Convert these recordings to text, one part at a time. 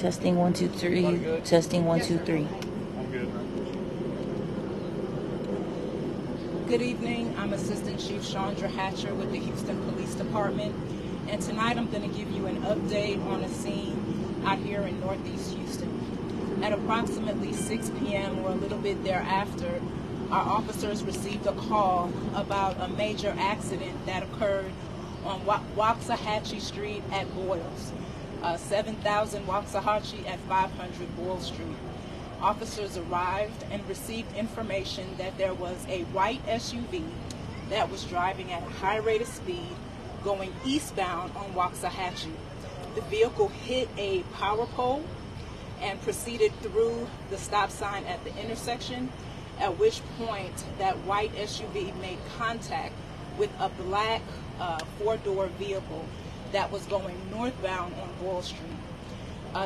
Testing 1 2 3. Testing 1 2 3. I'm good. Good evening. I'm Assistant Chief Chandra Hatcher with the Houston Police Department, and tonight I'm going to give you an update on a scene out here in Northeast Houston. At approximately 6 p.m. or a little bit thereafter, our officers received a call about a major accident that occurred on Waxahachie Street at Boyles, 7000 Waxahachie at 500 Boyle Street. Officers arrived and received information that there was a white SUV that was driving at a high rate of speed going eastbound on Waxahachie. The vehicle hit a power pole and proceeded through the stop sign at the intersection, at which point that white SUV made contact with a black four-door vehicle that was going northbound on Boyle Street.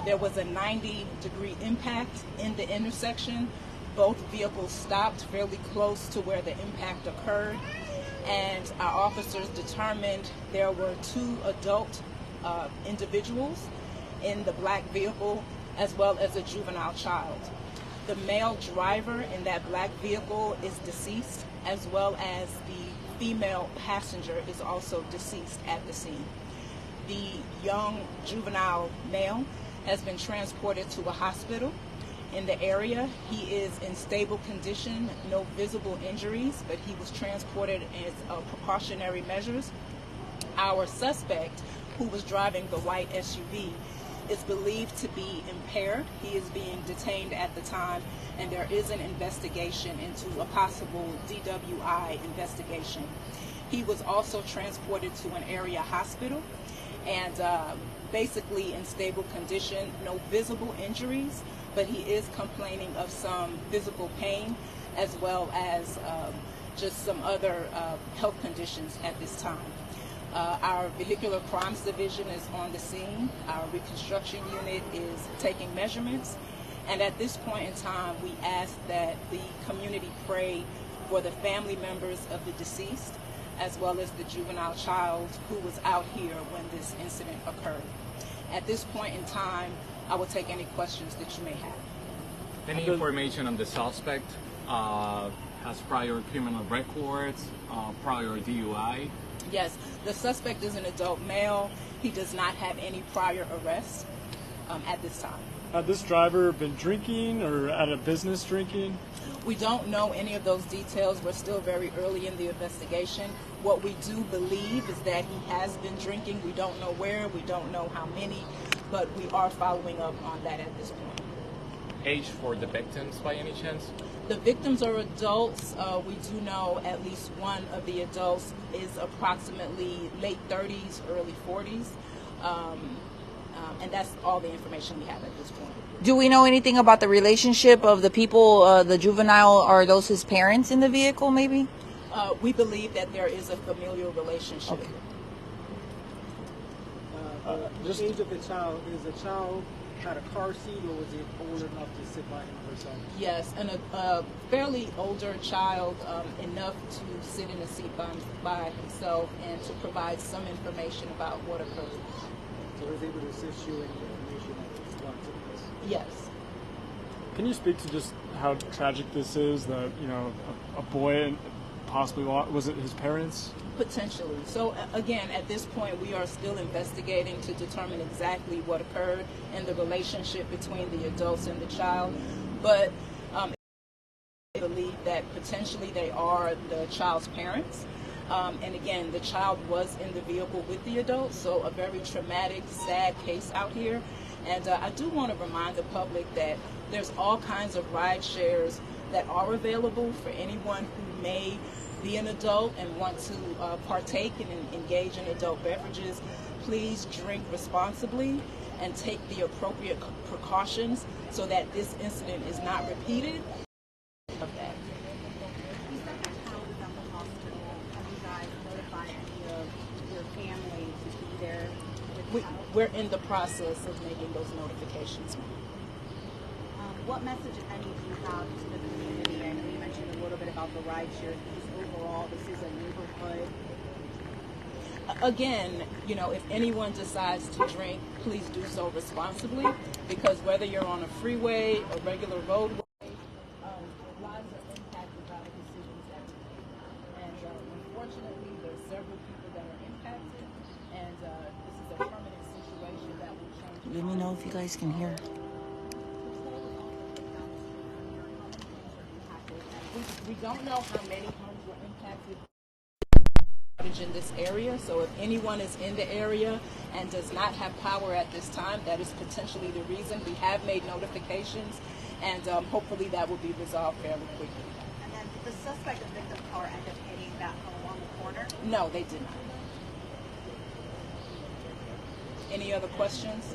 There was a 90-degree impact in the intersection. Both vehicles stopped fairly close to where the impact occurred, and our officers determined there were two adult individuals in the black vehicle as well as a juvenile child. The male driver in that black vehicle is deceased, as well as the female passenger is also deceased at the scene. The young juvenile male has been transported to a hospital in the area. He is in stable condition, no visible injuries, but he was transported as precautionary measures. Our suspect, who was driving the white SUV, is believed to be impaired. He is being detained at the time, and there is an investigation into a possible DWI investigation. He was also transported to an area hospital and basically in stable condition, no visible injuries, but he is complaining of some physical pain as well as just some other health conditions at this time. Our Vehicular Crimes Division is on the scene. Our reconstruction unit is taking measurements. And at this point in time, we ask that the community pray for the family members of the deceased, as well as the juvenile child who was out here when this incident occurred. At this point in time, I will take any questions that you may have. Any information on the suspect? Has prior criminal records, prior DUI? Yes, the suspect is an adult male. He does not have any prior arrests at this time. Had this driver been drinking or at a business drinking? We don't know any of those details. We're still very early in the investigation. What we do believe is that he has been drinking. We don't know where, we don't know how many, but we are following up on that at this point. Age for the victims by any chance? The victims are adults. We do know at least one of the adults is approximately late 30s, early 40s. And that's all the information we have at this point. Do we know anything about the relationship of the people, the juvenile, are those his parents in the vehicle maybe? We believe that there is a familial relationship. Okay. The age of the child, is the child had a car seat or was it old enough to sit by him herself? Yes, and a fairly older child, enough to sit in a seat by himself and to provide some information about what occurred. So he was able to assist you in the information that brought to this? Yes. Can you speak to just how tragic this is? That a boy, possibly was it his parents? Potentially. So again, at this point, we are still investigating to determine exactly what occurred and the relationship between the adults and the child. But I believe that potentially they are the child's parents. And again, the child was in the vehicle with the adults, so a very traumatic, sad case out here. And I do want to remind the public that there's all kinds of ride shares that are available for anyone who may be an adult and want to partake and engage in adult beverages. Please drink responsibly and take the appropriate precautions so that this incident is not repeated. Of that. You said the child is at the hospital. Have you guys notified any of your family to be there with the child? We're in the process of making those notifications. What message, if any, do you have to the community? I know you mentioned a little bit about the rideshare fees. Overall, this is a neighborhood. Again, you know, if anyone decides to drink, please do so responsibly, because whether you're on a freeway, a regular roadway, lives are impacted by the decisions that we make. And unfortunately, there's several people that are impacted, and this is a permanent situation that will change. Let me know if you guys can hear. We don't know how many homes were impacted in this area, so if anyone is in the area and does not have power at this time, that is potentially the reason. We have made notifications, and hopefully that will be resolved fairly quickly. And then did the suspect and victim car end up hitting that home on the corner? No, they did not. Any other questions?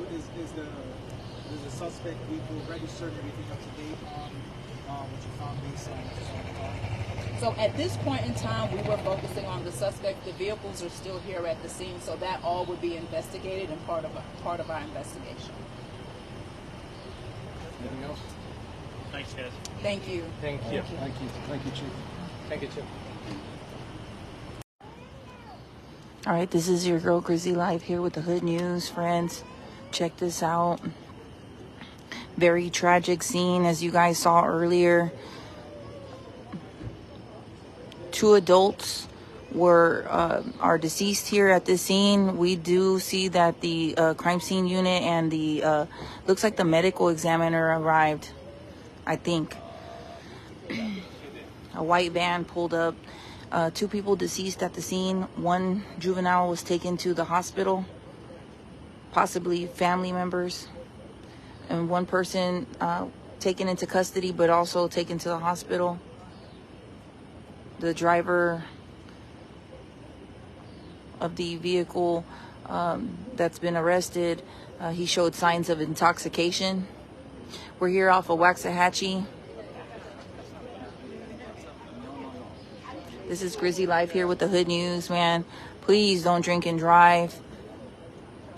Is the suspect vehicle registered and everything up to date on what you found based on what you saw in the car? So at this point in time, we were focusing on the suspect. The vehicles are still here at the scene, so that all would be investigated and part of our investigation. Anything else? Thanks, guys. Thank you. Thank you. Thank you. Thank you, Chief. Thank you, Chip. All right, this is your girl Grizzly Live here with the Hood News, friends. Check this out. Very tragic scene, as you guys saw earlier. 2 adults are deceased here at this scene. We do see that the crime scene unit and the looks like the medical examiner arrived, I think. A white van pulled up. 2 people deceased at the scene. 1 juvenile was taken to the hospital, possibly family members, and 1 person taken into custody but also taken to the hospital. The driver of the vehicle that's been arrested, he showed signs of intoxication. We're here off of Waxahachie. This is Grizzly Live here with the Hood News, man. Please don't drink and drive.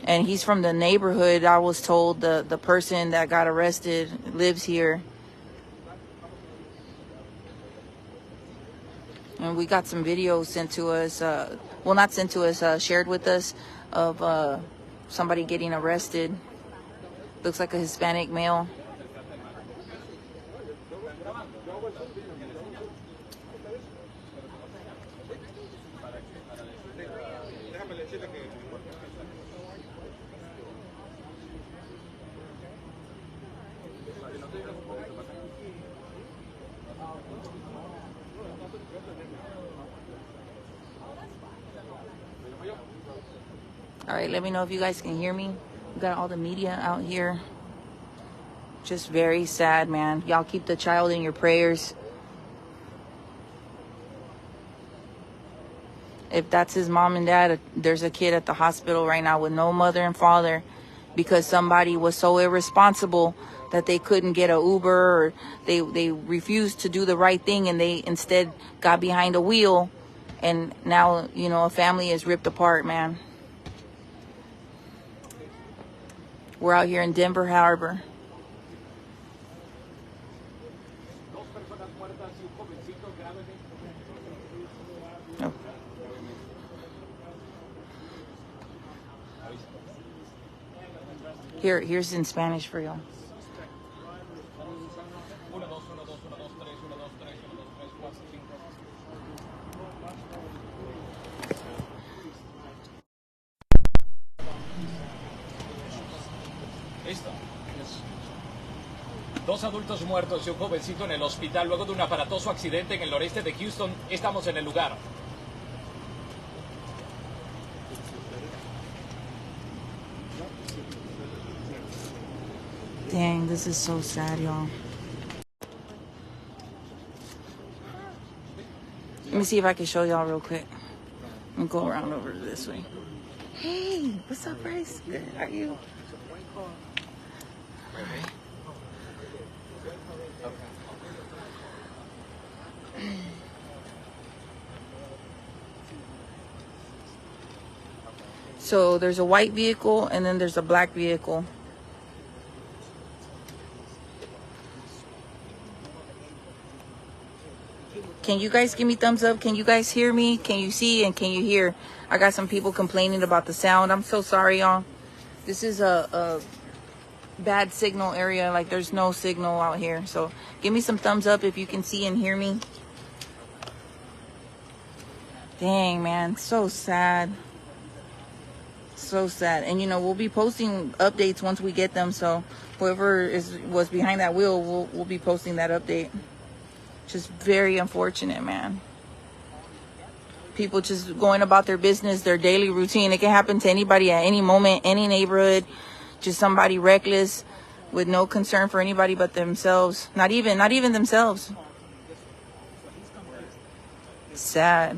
And he's from the neighborhood. I was told the person that got arrested lives here. And we got some videos sent to us, well, not sent to us, shared with us, of somebody getting arrested. Looks like a Hispanic male. All right, let me know if you guys can hear me. We got all the media out here. Just very sad, man. Y'all keep the child in your prayers. If that's his mom and dad, there's a kid at the hospital right now with no mother and father because somebody was so irresponsible that they couldn't get an Uber, or they refused to do the right thing and they instead got behind a wheel, and now, you know, a family is ripped apart, man. We're out here in Denver Harbor. Oh. Here's in Spanish for y'all. ¿Listo? 2 adultos muertos y un jovencito en el hospital luego de un aparatoso accidente en el noreste de Houston. Estamos en el lugar. Dang, this is so sad, y'all. Let me see if I can show y'all real quick. And go around over this way. Hey, what's up, Bryce? Good. How are you? Alright. So there's a white vehicle and then there's a black vehicle. Can you guys give me thumbs up? Can you guys hear me? Can you see and can you hear? I got some people complaining about the sound. I'm so sorry, y'all. This is a bad signal area. Like, there's no signal out here. So give me some thumbs up if you can see and hear me. Dang, man. So sad. So sad. And, you know, we'll be posting updates once we get them. So whoever was behind that wheel, we'll be posting that update. Just very unfortunate, man. People just going about their business, their daily routine. It can happen to anybody at any moment, any neighborhood. Just somebody reckless with no concern for anybody but themselves. Not even themselves. Sad.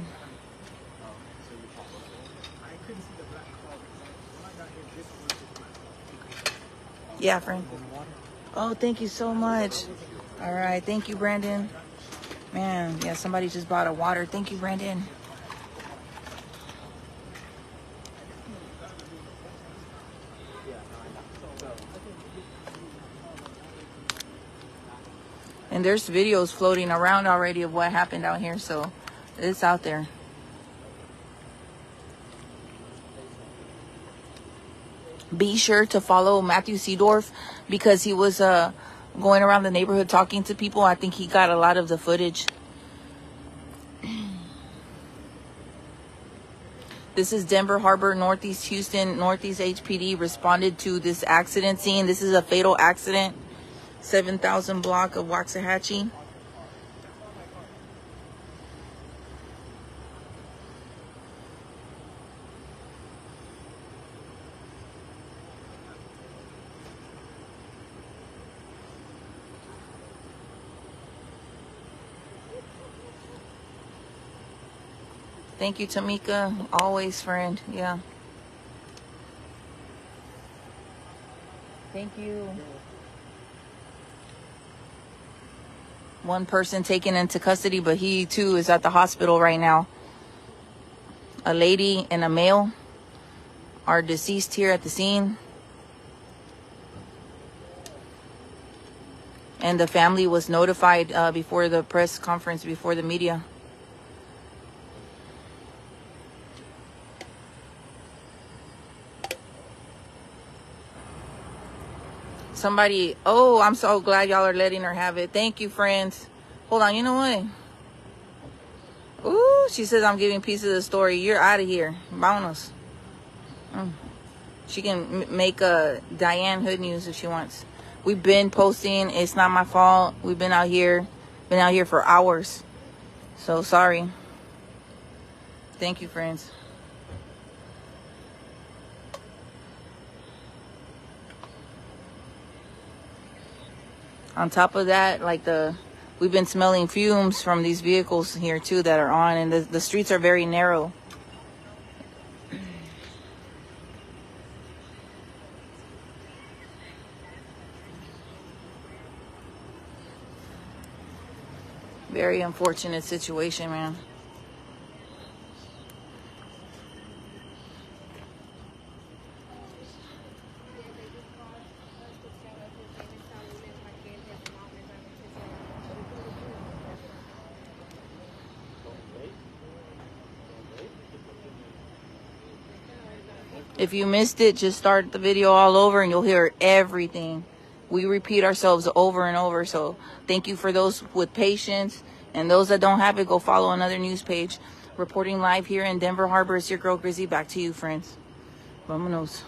Yeah, friend. Oh, thank you so much. All right. Thank you, Brandon. Man, yeah, somebody just bought a water. Thank you, Brandon. And there's videos floating around already of what happened out here, so it's out there. Be sure to follow Matthew Seedorf because he was going around the neighborhood talking to people. I think he got a lot of the footage. This is Denver Harbor, Northeast Houston. Northeast HPD responded to this accident scene. This is a fatal accident. 7000 block of Waxahachie. Thank you, Tamika. Always, friend. Yeah. Thank you. One person taken into custody, but he too is at the hospital right now. A lady and a male are deceased here at the scene. And the family was notified before the press conference, before the media. Somebody, oh, I'm so glad y'all are letting her have it. Thank you, friends. Hold on, you know what? Ooh, she says I'm giving pieces of the story. You're out of here. Vámonos. She can make a Diane Hood News if she wants. We've been posting. It's not my fault. We've been out here for hours. So sorry. Thank you, friends. On top of that, like we've been smelling fumes from these vehicles here too that are on, and the streets are very narrow. Very unfortunate situation, man. If you missed it, just start the video all over and you'll hear everything. We repeat ourselves over and over. So thank you for those with patience. And those that don't have it, go follow another news page. Reporting live here in Denver Harbor, it's your girl Grizzy. Back to you, friends. Vámonos.